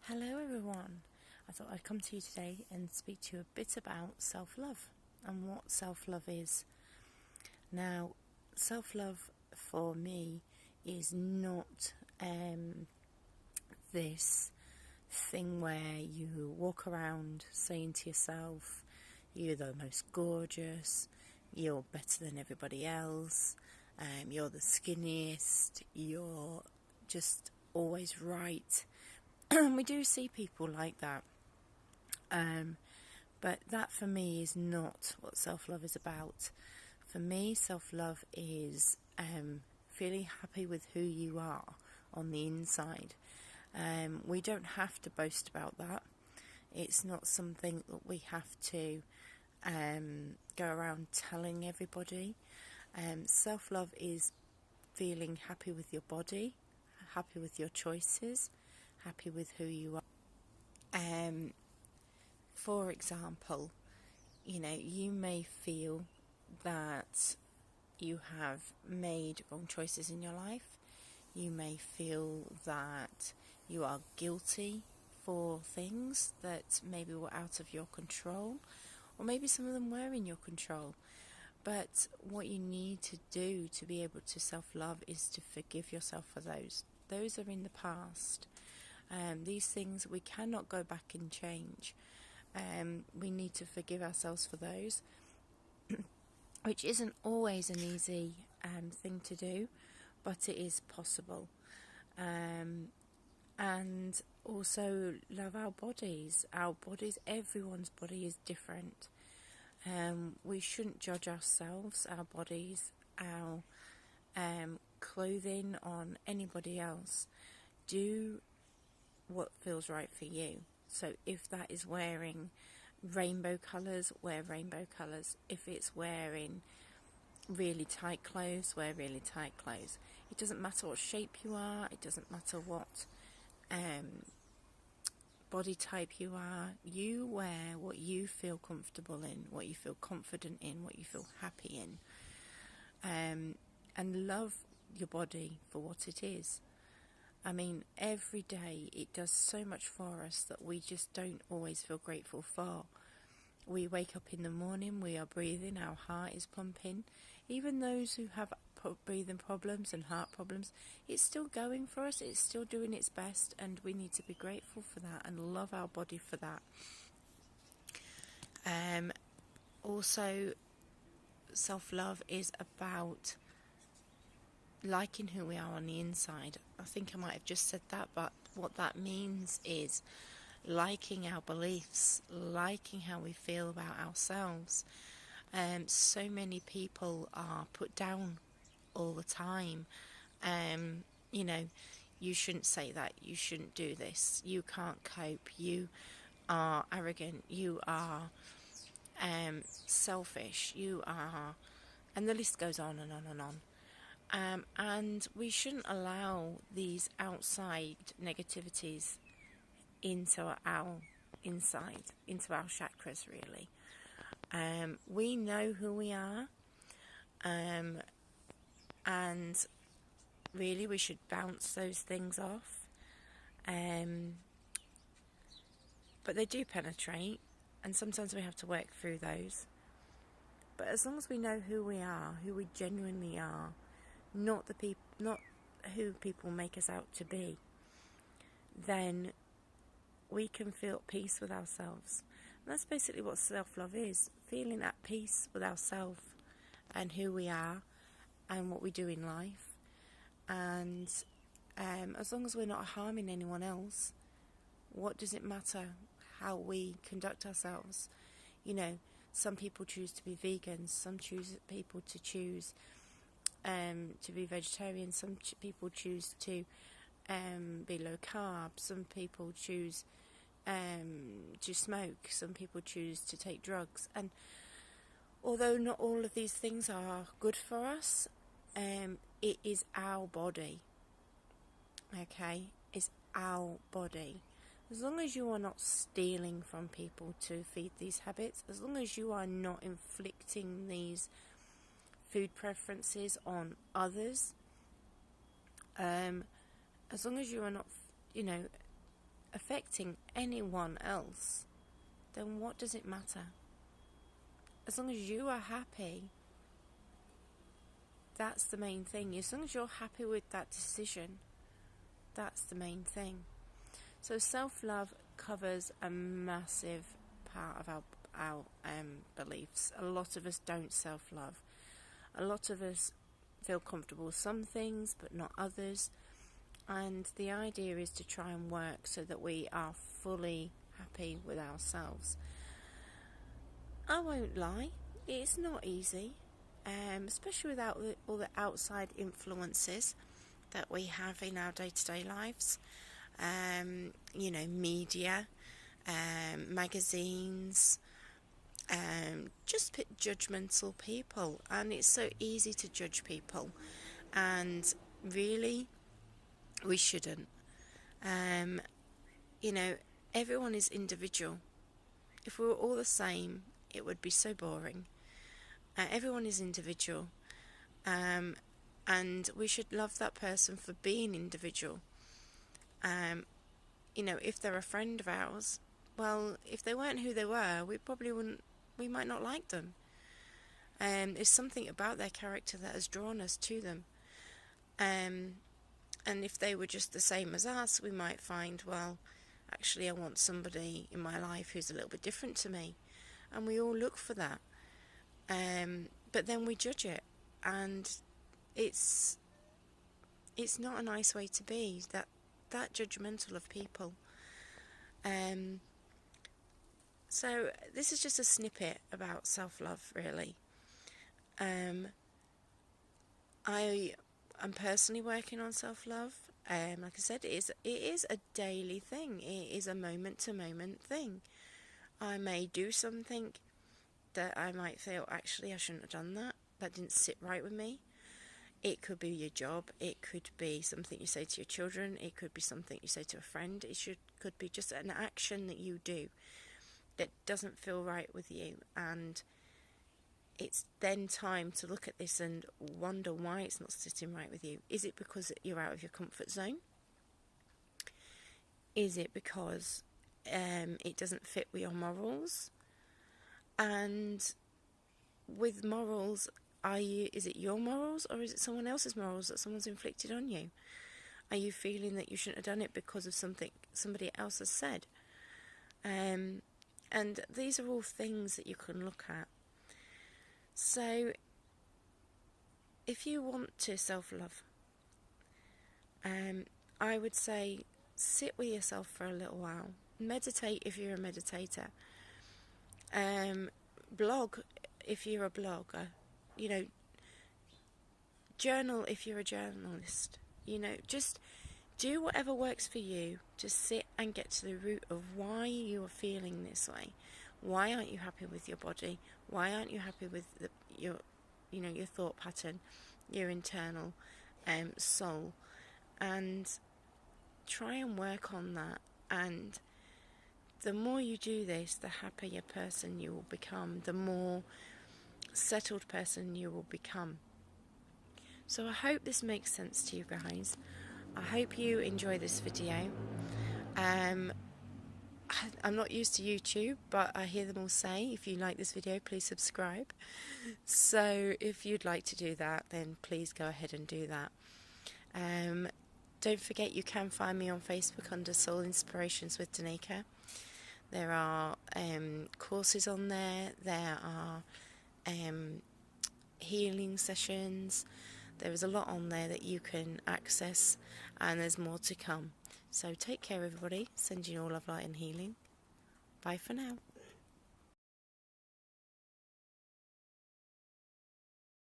Hello everyone. I thought I'd come to you today and speak to you a bit about self-love and what self-love is. Now, self-love for me is not this thing where you walk around saying to yourself, you're the most gorgeous, you're better than everybody else, you're the skinniest, you're just always right. We do see people like that, but that for me is not what self-love is about. For me, self-love is feeling happy with who you are on the inside. We don't have to boast about that. It's not something that we have to go around telling everybody. Self-love is feeling happy with your body, happy with your choices, happy with who you are. For example, you may feel that you have made wrong choices in your life. You may feel that you are guilty for things that maybe were out of your control, or maybe some of them were in your control. But what you need to do to be able to self-love is to forgive yourself for those. Those are in the past. These things we cannot go back and change. We need to forgive ourselves for those, which isn't always an easy thing to do, but it is possible. And also love our bodies. Our bodies, everyone's body is different. We shouldn't judge ourselves, our bodies, our clothing on anybody else. Do what feels right for you. So if that is wearing rainbow colours, wear rainbow colours. If it's wearing really tight clothes, wear really tight clothes. It doesn't matter what shape you are, it doesn't matter what body type you are. You wear what you feel comfortable in, what you feel confident in, what you feel happy in, and love your body for what it is. I mean, every day it does so much for us that we just don't always feel grateful for. We wake up in the morning, we are breathing, our heart is pumping. Even those who have breathing problems and heart problems, it's still going for us, it's still doing its best, and we need to be grateful for that and love our body for that. Also, self-love is about liking who we are on the inside. I think I might have just said that, but what that means is liking our beliefs, liking how we feel about ourselves. So many people are put down all the time. You shouldn't say that, you shouldn't do this, you can't cope, you are arrogant, you are selfish, you are, and the list goes on and on and on. And we shouldn't allow these outside negativities into our inside, into our chakras, really. We know who we are, and really we should bounce those things off. But they do penetrate, and sometimes we have to work through those. But as long as we know who we are, who we genuinely are, not who people make us out to be, then we can feel at peace with ourselves. And that's basically what self-love is, feeling at peace with ourselves and who we are and what we do in life. And as long as we're not harming anyone else, what does it matter how we conduct ourselves? Some people choose to be vegans, some people to choose to be vegetarian, some people choose to be low carb, some people choose to smoke, some people choose to take drugs. And although not all of these things are good for us, it is our body. Okay, it's our body. As long as you are not stealing from people to feed these habits, as long as you are not inflicting these food preferences on others, as long as you are not, affecting anyone else, then what does it matter? As long as you are happy, that's the main thing. As long as you're happy with that decision, that's the main thing. So self-love covers a massive part of our beliefs. A lot of us don't self-love. A lot of us feel comfortable with some things but not others, and the idea is to try and work so that we are fully happy with ourselves. I won't lie, it's not easy, especially without all the outside influences that we have in our day-to-day lives. Media, magazines, just judgmental people, and it's so easy to judge people, and really we shouldn't. Everyone is individual. If we were all the same, it would be so boring. Everyone is individual, and we should love that person for being individual. If they're a friend of ours, well, if they weren't who they were, we might not like them. There's something about their character that has drawn us to them. And if they were just the same as us, we might find, well, actually I want somebody in my life who's a little bit different to me. And we all look for that. But then we judge it, and it's not a nice way to be, that judgmental of people. So this is just a snippet about self-love, really. I'm personally working on self-love. Like I said, it is a daily thing. It is a moment-to-moment thing. I may do something that I might feel, actually, I shouldn't have done that. That didn't sit right with me. It could be your job. It could be something you say to your children. It could be something you say to a friend. Could be just an action that you do that doesn't feel right with you. And it's then time to look at this and wonder why it's not sitting right with you. Is it because you're out of your comfort zone? Is it because it doesn't fit with your morals? And with morals, is it your morals, or is it someone else's morals that someone's inflicted on you? Are you feeling that you shouldn't have done it because of something somebody else has said? And these are all things that you can look at. So if you want to self-love, I would say sit with yourself for a little while. Meditate if you're a meditator. Blog if you're a blogger. Journal if you're a journalist. Just do whatever works for you to sit and get to the root of why you are feeling this way. Why aren't you happy with your body? Why aren't you happy with your thought pattern, your internal soul? And try and work on that. And the more you do this, the happier person you will become, the more settled person you will become. So I hope this makes sense to you guys. I hope you enjoy this video. I'm not used to YouTube, but I hear them all say, if you like this video, please subscribe. So if you'd like to do that, then please go ahead and do that. Don't forget, you can find me on Facebook under Soul Inspirations with Danica. There are courses on there. There are healing sessions. There is a lot on there that you can access, and there's more to come. So take care, everybody. Sending you all love, light and healing. Bye for now.